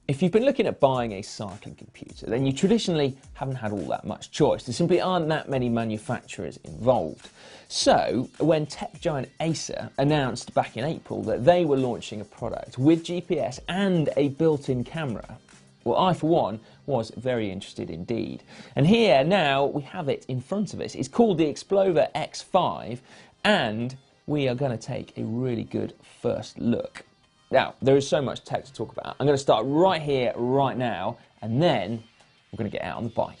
If you've been looking at buying a cycling computer, then you traditionally haven't had all that much choice. There simply aren't that many manufacturers involved. So, when tech giant Acer announced back in April that they were launching a product with GPS and a built-in camera, well, I, for one, was very interested indeed. And here, now, we have it in front of us. It's called the Xplova X5, and we are going to take a really good first look. Now, there is so much tech to talk about. I'm going to start right here, right now, and then we're going to get out on the bike.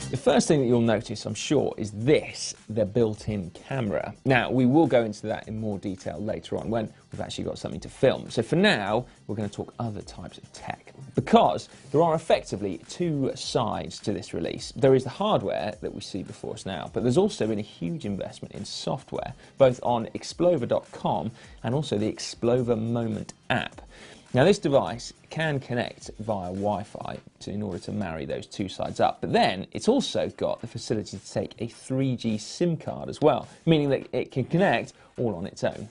The first thing that you'll notice, I'm sure, is this, the built-in camera. Now, we will go into that in more detail later on when we've actually got something to film. So for now, we're going to talk other types of tech, because there are effectively two sides to this release. There is the hardware that we see before us now, but there's also been a huge investment in software, both on Xplova.com and also the Xplova Moment app. Now, this device can connect via Wi-Fi in order to marry those two sides up, but then it's also got the facility to take a 3G SIM card as well, meaning that it can connect all on its own.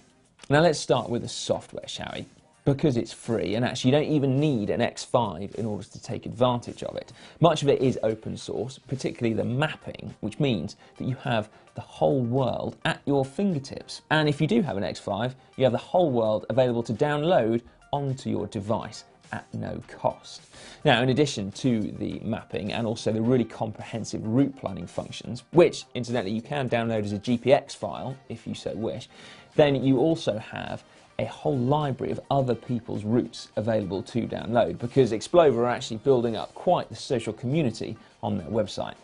Now, let's start with the software, shall we? Because it's free, and actually you don't even need an X5 in order to take advantage of it. Much of it is open source, particularly the mapping, which means that you have the whole world at your fingertips. And if you do have an X5, you have the whole world available to download onto your device at no cost. Now, in addition to the mapping and also the really comprehensive route planning functions, which incidentally you can download as a GPX file if you so wish, then you also have a whole library of other people's routes available to download, because Xplova are actually building up quite the social community on their website.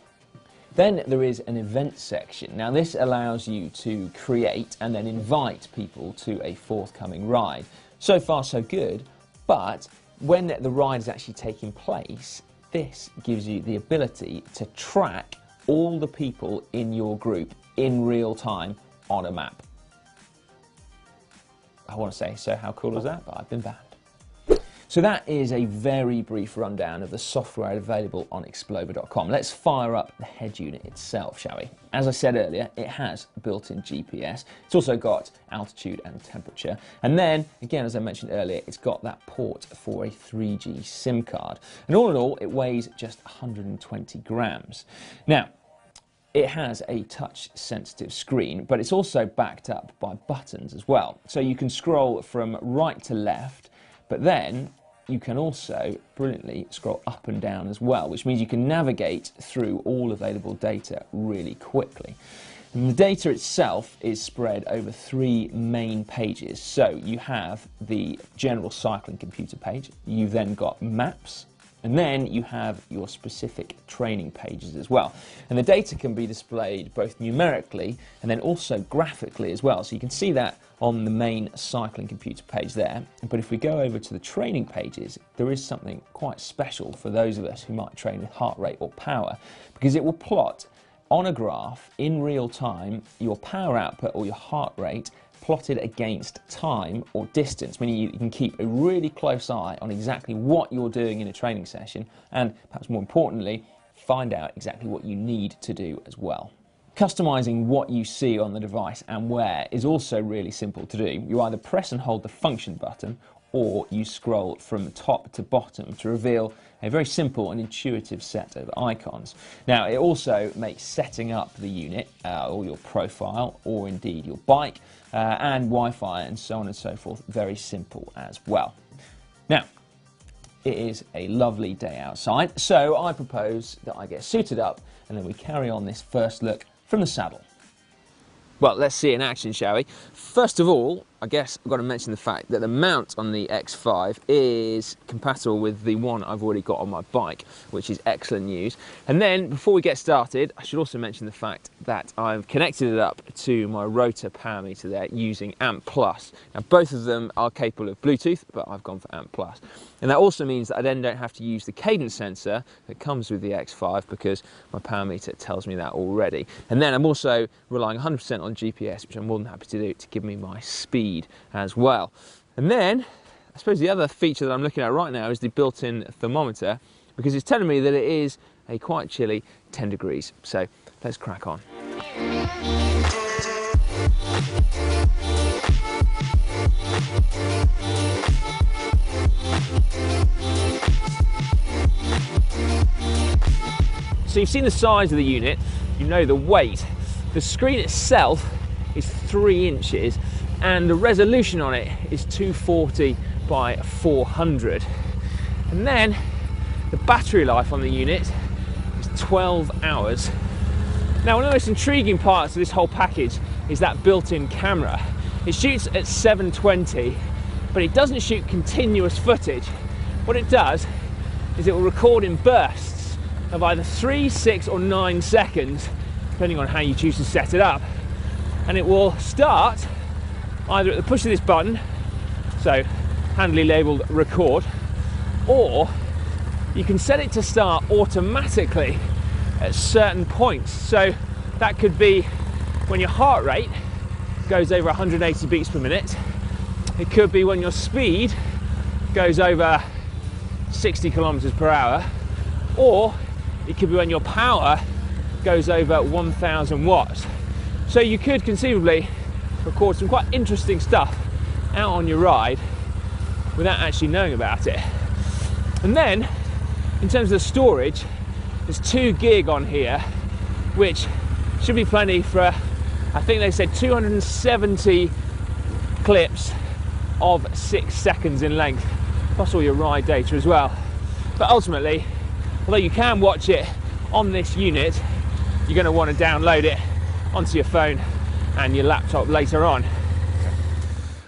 Then there is an event section. Now, this allows you to create and then invite people to a forthcoming ride. So far, so good, but when the ride is actually taking place, this gives you the ability to track all the people in your group in real time on a map. I want to say, so how cool is that? But I've been banned. So that is a very brief rundown of the software available on Xplova.com. Let's fire up the head unit itself, shall we? As I said earlier, it has built-in GPS. It's also got altitude and temperature. And then, again, as I mentioned earlier, it's got that port for a 3G SIM card. And all in all, it weighs just 120 grams. Now, it has a touch-sensitive screen, but it's also backed up by buttons as well. So you can scroll from right to left, but then you can also brilliantly scroll up and down as well, which means you can navigate through all available data really quickly. And the data itself is spread over three main pages. So you have the general cycling computer page, you've then got maps, and then you have your specific training pages as well. And the data can be displayed both numerically and then also graphically as well. So you can see that on the main cycling computer page there. But if we go over to the training pages, there is something quite special for those of us who might train with heart rate or power, because it will plot on a graph in real time your power output or your heart rate plotted against time or distance, meaning you can keep a really close eye on exactly what you're doing in a training session, and perhaps more importantly, find out exactly what you need to do as well. Customizing what you see on the device and where is also really simple to do. You either press and hold the function button, or you scroll from top to bottom to reveal a very simple and intuitive set of icons. Now, it also makes setting up the unit, or your profile, or indeed your bike, and Wi-Fi and so on and so forth, very simple as well. Now, it is a lovely day outside, so I propose that I get suited up and then we carry on this first look from the saddle. Well, let's see it in action, shall we? First of all, I guess I've got to mention the fact that the mount on the X5 is compatible with the one I've already got on my bike, which is excellent news. And then, before we get started, I should also mention the fact that I've connected it up to my rotor power meter there using AMP+. Now, both of them are capable of Bluetooth, but I've gone for AMP+. And that also means that I then don't have to use the cadence sensor that comes with the X5, because my power meter tells me that already. And then I'm also relying 100% on GPS, which I'm more than happy to do, to give me my speed as well. And then I suppose the other feature that I'm looking at right now is the built-in thermometer, because it's telling me that it is a quite chilly 10 degrees. So let's crack on. So you've seen the size of the unit, you know the weight. The screen itself is 3 inches and the resolution on it is 240 by 400. And then the battery life on the unit is 12 hours. Now, one of the most intriguing parts of this whole package is that built-in camera. It shoots at 720, but it doesn't shoot continuous footage. What it does is it will record in bursts of either 3, 6 or 9 seconds, depending on how you choose to set it up. And it will start either at the push of this button, so handily labelled record, or you can set it to start automatically at certain points. So that could be when your heart rate goes over 180 beats per minute. It could be when your speed goes over 60 kilometers per hour, or it could be when your power goes over 1000 watts. So you could conceivably record some quite interesting stuff out on your ride without actually knowing about it. And then, in terms of the storage, there's 2 gig on here, which should be plenty for, I think they said 270 clips of 6 seconds in length, plus all your ride data as well. But ultimately, although you can watch it on this unit, you're going to want to download it onto your phone and your laptop later on.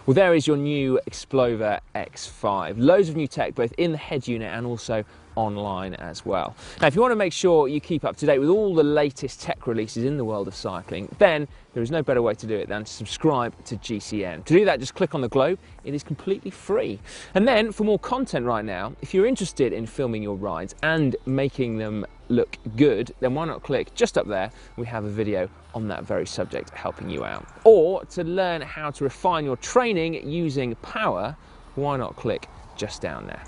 Well, there is your new Xplova X5. Loads of new tech, both in the head unit and also online as well. Now, if you want to make sure you keep up to date with all the latest tech releases in the world of cycling, then there is no better way to do it than to subscribe to GCN. To do that, just click on the globe. It is completely free. And then, for more content right now, if you're interested in filming your rides and making them look good, then why not click just up there? We have a video on that very subject helping you out. Or to learn how to refine your training using power, why not click just down there?